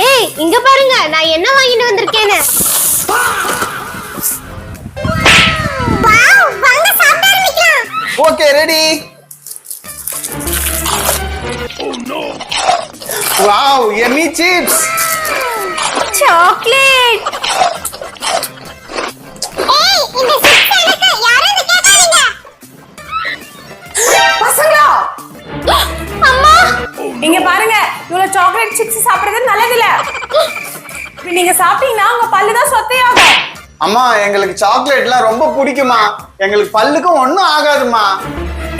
ஏய் இங்க பாருங்க நான் என்ன வாங்கிட்டு வந்திருக்கேன்னு. வாவ் வாங்க சாப்பிட ஆரம்பிக்கலாம். Okay ready. Oh no. Wow yummy chips. Chocolate. ஏய் இந்த சிப்ஸ் எனக்கு யாரும் கேட்காதீங்க. பசங்களா அம்மா இங்க பாருங்க, இவ்வளவு சாக்லேட் சிப்ஸ் சாப்பிடுறது நல்லது இல்ல. நீங்க சாப்பிட்டீங்கன்னா உங்க பல்லு தான் சொத்தையாகும். அம்மா எங்களுக்கு சாக்லேட்லாம் ரொம்ப பிடிக்குமா, எங்களுக்கு பல்லுக்கும் ஒண்ணும் ஆகாதுமா.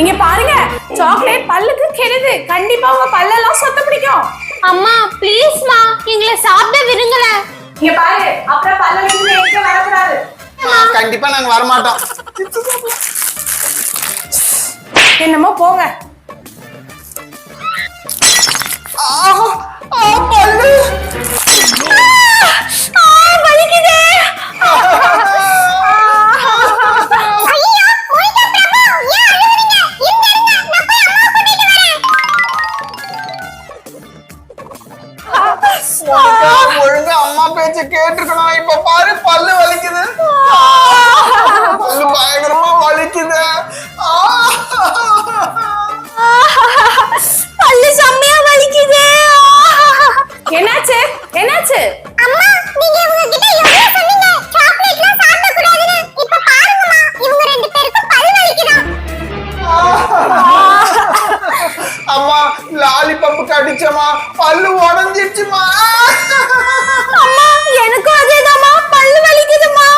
இங்க பாருங்க, சாக்லேட் பல்லுக்கு கெடுது, கண்டிப்பா உங்க பல்லெல்லாம் சொத்த பிடிக்கும். அம்மா ப்ளீஸ்மா எங்களை சாப்பிட விடுங்கள. இங்க பாரு, அப்புறம் பல்ல வலிக்குது எங்க வரக்கூடாது. கண்டிப்பா நாங்க வர மாட்டோம். என்னமோ போங்க. பல்லு வலிக்குதே. ஐயா போய்டா பிரபு, ஏன் அழுகுறீங்க? இங்க இருங்க, நான் போய் அம்மா கூட்டிட்டு வரேன். ஒழுங்கா அம்மா பேச்ச கேட்டிருக்கணும். இப்ப பாரு பல்லு வலிக்குது, பல்லு பயங்கரமா வலிக்குது. பல்லு செம்மையா வலிக்குதே. என்னாச்சு என்னாச்சு? அம்மா நீங்க இவங்க கிட்ட எவ்வளவு சொன்னீங்க சாக்லேட்லாம் சாப்பிட கூடாதுன்னு. இப்ப பாருங்கம்மா இவங்க ரெண்டு பேருக்கும் பல்லு வலிக்குதா. அம்மா லாலிபப் கடிச்சமா, பல்லு உடைஞ்சிடுச்சுமா. அம்மா எனக்கும் அதேதாம்மா, பல்லு வலிக்குதுமா.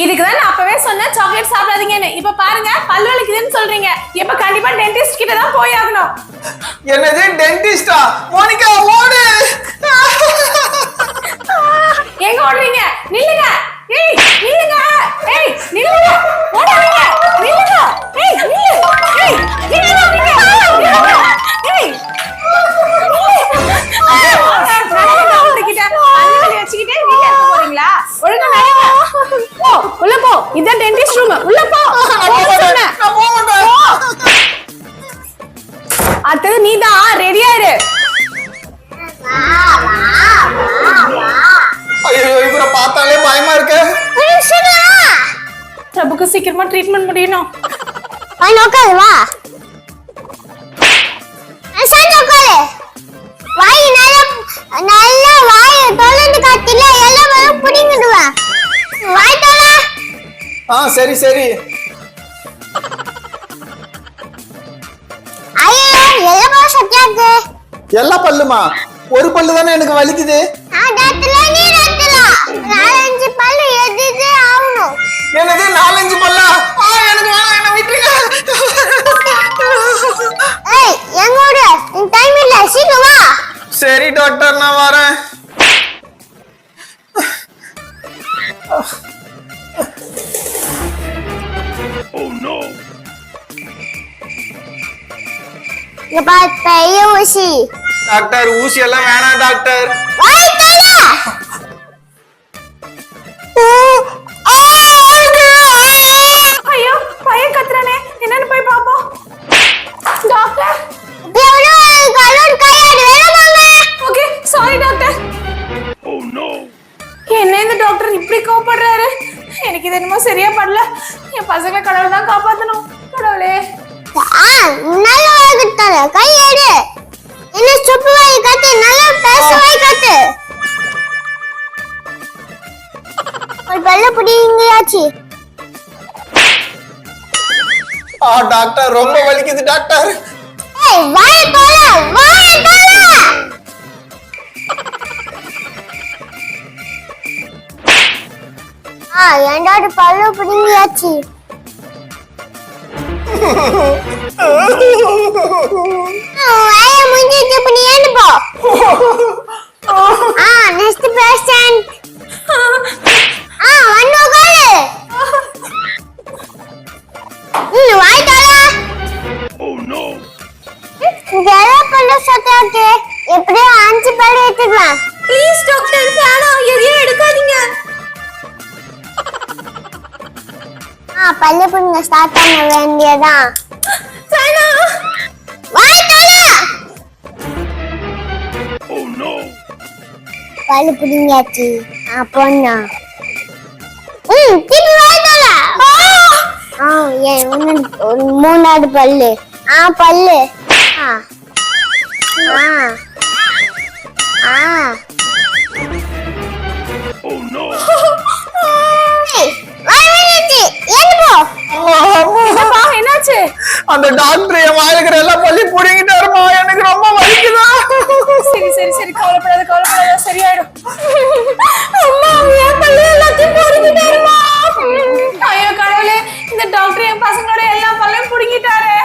இதுக்குதான் நான் அப்பவே சொன்னேன் சாக்லேட் சாப்பிடாதீங்கன்னு. இப்ப பாருங்க பல்லு வலிக்குதுன்னு சொல்றீங்க. இப்ப கண்டிப்பா டென்டிஸ்ட் கிட்ட தான் போய் ஆகணும். என்னது டென்டிஸ்டா? மோனிகா ஓடு. எங்க ஓடுறீங்க? நில்லுங்க. ஏய் நில்லுங்க. ஏய் நில்லுங்க. ஓடாதீங்க. நில்லுங்க. ஏய் நில்லு. ஏய் நில்லுங்க. நில்லுங்க. ஏய் வச்சுக்கிட்டே வீட்டுல இருக்க போறீங்களா? ஒழுங்கா நடங்க. போ உள்ள போ. இதான் டென்டிஸ்ட் ரூம். உள்ள போ. நான் போக மாட்டேன். அடுத்தது நீதான் ரெடியா இரு. ஐயோ இவரை பார்த்தாலே பயமா இருக்கு. பிரபுக்கு சீக்கிரமா ட்ரீட்மெண்ட் முடியணும். வா நோக்காது வா. சாஞ்சு உட்காரு. வாய் நல்லா வாயை தொலைந்து காத்தில எல்லாம் புடிங்கிடுவா. வாய் தொலை. சரி சரி. ஐயோ எல்லாம் சத்தியாக்கு. எல்லா பல்லுமா? ஒரு பல்லு தானே எனக்கு வலிக்குது. டாக்டர் நீ டாக்டர் 4-5 பல்லு எதுதே ஆவணும். என்னது 4-5 பல்லா? எனக்கு வேணாம், என்ன விட்டுருங்க. ஏய் எங்கோட டைம் இல்ல, சீக்கிரம் வா. சரி டாக்டர் நான் வரேன். Oh no. இங்க பாரு பெரிய ஊசி. டாக்டர் ஊசி எல்லாம் வேணாம் டாக்டர். வாய் தொலை. ஐயோ பையன் கத்துறானே, என்னன்னு போய் பாப்போம். டாக்டர் தேவனே கலர் கையாடு வேணாமாங்க. Okay sorry doctor. Oh no. என்ன இந்த டாக்டர் இப்படி கோபப்படுறாரு? எனக்கு இது என்னமோ சரியா படல. என் பசங்களை கடவுள் தான் காப்பாத்தணும். கடவுளே நல்லா வாங்கிட்டால கையாடு. என்ன சுப்பு வாய் கட்டு, நல்லா பேச வாய் கட்டு. ஒரு பல்ல புடிங்கயாச்சு. டாக்டர் ரொம்ப வலிக்குது டாக்டர். ஏய் வாய் தொலை, வாய் தொலை. என்னோட பல்ல புடிங்கயாச்சு. வாயை முடிஞ்சிட்டு இப்ப நீ ஏன்னு போ. Next patient. வந்து உட்காரு. வாய் தொலை. Oh no. இதெல்லாம் பல்ல சொத்தாக்கு. எப்படியோ 5 பல்லு எடுத்துக்கலாம். ப்ளீஸ் டாக்டர் வேணாம், எதையும் எடுக்காதீங்க. பல்லு புடுங்க ஸ்டார்ட் பண்ண வேண்டியதான். வாய் தொலை. Oh no. பல்லு புடிங்காச்சு போனா திருப்பி வாய்த்தால மூணாவது பல்லு பல்லு Oh no! என்னப்பா, என்னாச்சு? அந்த டாக்டர் என் வாயில இருக்கிற எல்லா பல்லையும் புடிங்கிட்டாருமா. எனக்கு ரொம்ப வலிக்குதா. சரி சரி சரி, கவலைப்படாத, சரியாயிடும். அம்மா, என் பல்லு எல்லாத்தையும் புடுங்கிட்டாருமா. ஐயோ கடவுளே, இந்த டாக்டர் என் பசங்களோட எல்லா பல்லையும் புடுங்கிட்டாரு.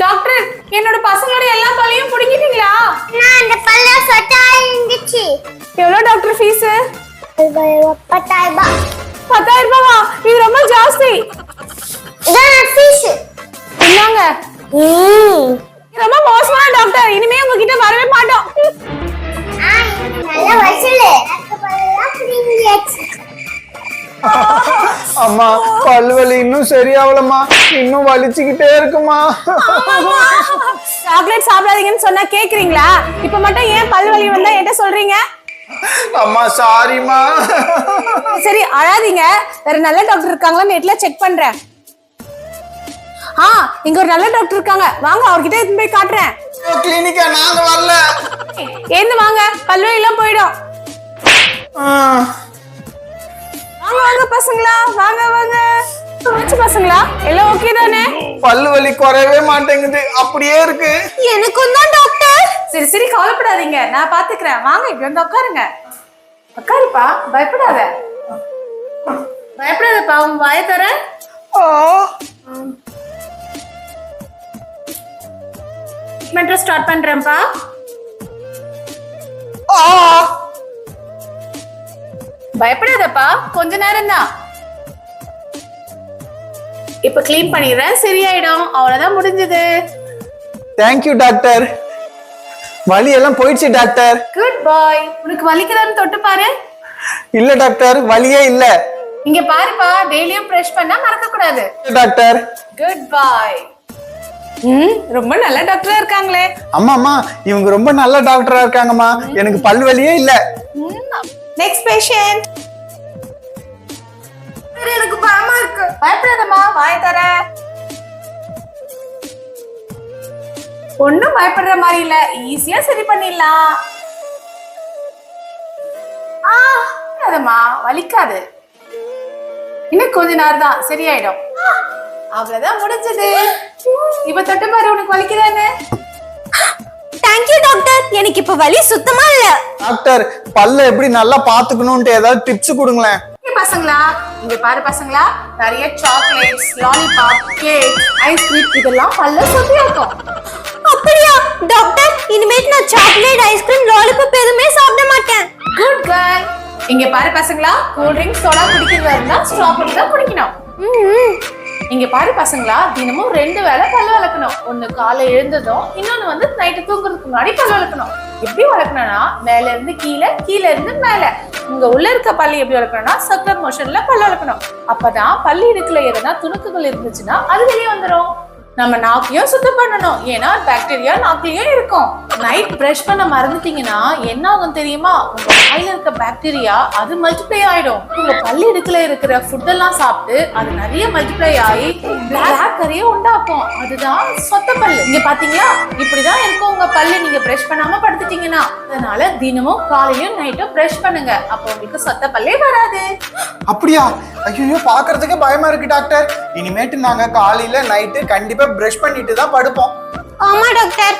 டாக்டர், என்னோட பசங்களோட எல்லா பல்லையும் புடுங்கிட்டீங்களா? நான் அந்த பல்ல சொட்டா இருந்துச்சு. எவ்வளவு டாக்டர் ஃபீஸ்? 10,000 ரூபாய். 10,000 ரூபாவா? இது ரொம்ப ஜாஸ்தி. இதான் ஃபீஸ். என்னங்க? ரொம்ப மோசமான டாக்டர். இனிமே உங்ககிட்ட வரவே மாட்டோம். நல்ல வசூல். எனக்கு பல்லெல்லாம் புடிங்கியாச்சு. அம்மா, பல்லு வலி இன்னும் சரியாவலமா. இன்னும் வலிச்சுக்கிட்டே இருக்குமா. சாக்லேட் சாப்பிடாதீங்கன்னு சொன்னா கேக்குறீங்களா? இப்ப மட்டும் ஏன் பல்லு வலி வந்தா என்கிட்ட சொல்றீங்க? அம்மா சாரிமா. சரி அழாதீங்க. வேற நல்ல டாக்டர் இருக்காங்களா நெட்ல செக் பண்றேன். இங்க ஒரு நல்ல டாக்டர் இருக்காங்க, வாங்க அவர்கிட்ட எடுத்து போய் காட்டுறேன். கிளினிக்கா நாங்க வரல. ஏந்து வாங்க, பல்வலி எல்லாம் போயிடும். வாங்க வாங்க பசங்களா, வாங்க வாங்க. பசங்களா எல்லாம் ஓகே தானே? பல்லு வலி குறையவே மாட்டேங்குது, அப்படியே இருக்கு. எனக்கும் தான் டாக்டர். சரி சரி, கவலைப்படாதீங்க, நான் பாத்துக்கிறேன். வாங்க இப்படி வந்து உட்காருங்க. உட்காருப்பா, பயப்படாதப்பா. உன் வாயை தர. Treatment start பண்றேன்ப்பா. பயப்படாதப்பா, கொஞ்ச நேரம் தான். இப்ப க்ளீன் பண்ணிடுறேன், சரியாயிடும். அவ்வளவுதான், முடிஞ்சது. Thank you doctor. வலி எல்லாம் போயிடுச்சு டாக்டர். குட் பாய். உனக்கு வலிக்குதான்னு தொட்டு பாரு. இல்ல டாக்டர், வலியே இல்ல. இங்க பாருப்பா, டெய்லியும் பிரஷ் பண்ணா மறக்க கூடாது. டாக்டர். குட் பாய். ரொம்ப நல்ல டாக்டரா இருக்காங்களே. அம்மா, இவங்க ரொம்ப நல்ல டாக்டரா இருக்காங்கம்மா. எனக்கு பல்லு வலியே இல்ல. Next patient. எனக்கு பயமா இருக்கு. பயப்படாதம்மா, வாயை தர. ஒண்ணும் பயப்படுற மாதிரி இல்ல, ஈஸியா சரி பண்ணிடலாம். அதம்மா வலிக்காது, இன்னும் கொஞ்ச நேரம் தான், சரியாயிடும். அவ்வளவுதான், முடிஞ்சது. இப்ப தொட்டு பாரு, உனக்கு வலிக்குதானே? தேங்க்யூ டாக்டர், எனக்கு இப்ப வலி சுத்தமா இல்ல. டாக்டர், பல்ல எப்படி நல்லா பாத்துக்கணும்னு ஏதாவது டிப்ஸ் கொடுங்களேன். பசங்களா, இங்க பாரு பசங்களா, நிறைய சாக்லேட்ஸ், லாலிபாப், கேக், ஐஸ்கிரீம் இதெல்லாம் பல்ல சுத்தியாக்கும். அப்படியா டாக்டர்? இனிமேல் நான் சாக்லேட், ஐஸ்கிரீம், லாலிபாப் எதுவுமே சாப்பிட மாட்டேன். Good girl. இங்க பாரு பசங்களா, கூல் ட்ரிங்க்ஸ், சோடா குடிக்கிறதா இருந்தா ஸ்ட்ரா போட்டு தான் குடிக்கணும். இங்க பாரு பசங்களா, தினமும் 2 வேளை பல்லு வளர்க்கணும். ஒண்ணு காலை எழுந்ததும், இன்னொன்னு வந்து நைட்டு தூங்குறதுக்கு முன்னாடி பல்லு வளர்க்கணும். எப்படி வளர்க்கணும்னா, மேல இருந்து கீழே, கீழே இருந்து மேல. உங்க உள்ள இருக்க பல்லு எப்படி வளர்க்கணும்னா, சர்க்குலர் மோஷன்ல பல்லு வளர்க்கணும். அப்பதான் பல்லு இருக்குல எதனா துணுக்குகள் இருந்துச்சுன்னா அது வெளியே வந்துடும். நம்ம நாக்கையும் சுத்தம் பண்ணணும், ஏன்னா பாக்டீரியா நாக்கிலையும் இருக்கும். நைட் பிரஷ் பண்ண மறந்துட்டீங்கன்னா என்ன ஆகும் தெரியுமா? உங்க வாயில இருக்க பாக்டீரியா அது மல்டிப்ளை ஆயிடும். உங்க பல்லு இடுக்குல இருக்கிற ஃபுட் எல்லாம் சாப்பிட்டு அது நிறைய மல்டிப்ளை ஆகி பிளாக் கரையை உண்டாக்கும். அதுதான் சொத்த பல்லு. இங்க பாத்தீங்களா, இப்படிதான் இருக்கும் உங்க பல்லு நீங்க பிரஷ் பண்ணாம படுத்துட்டீங்கன்னா. அதனால தினமும் காலையும் நைட்டும் பிரஷ் பண்ணுங்க, அப்போ உங்களுக்கு சொத்த பல்லே வராது. அப்படியா? ஐயோ, பாக்குறதுக்கே பயமா இருக்கு டாக்டர். இனிமேட்டு நாங்க காலையில நைட்டு கண்டிப்பா பிரஷ் பண்ணிட்டு தான் படுப்போம். ஆமா டாக்டர்.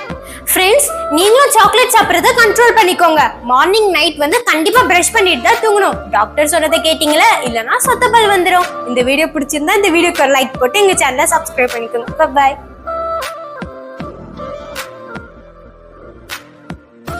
ஃப்ரெண்ட்ஸ், நீங்களும் சாக்லேட் சாப்பிடுறத கண்ட்ரோல் பண்ணிக்கோங்க. மார்னிங் நைட் வந்து கண்டிப்பா பிரஷ் பண்ணிட்டு தான் தூங்கணும். டாக்டர் சொன்னதை கேட்டீங்களா? இல்லனா சொத்த பல் வந்துரும். இந்த வீடியோ பிடிச்சிருந்தா இந்த வீடியோக்கு லைக் போட்டு எங்க சேனலை சப்ஸ்கிரைப் பண்ணிக்கோங்க. பை.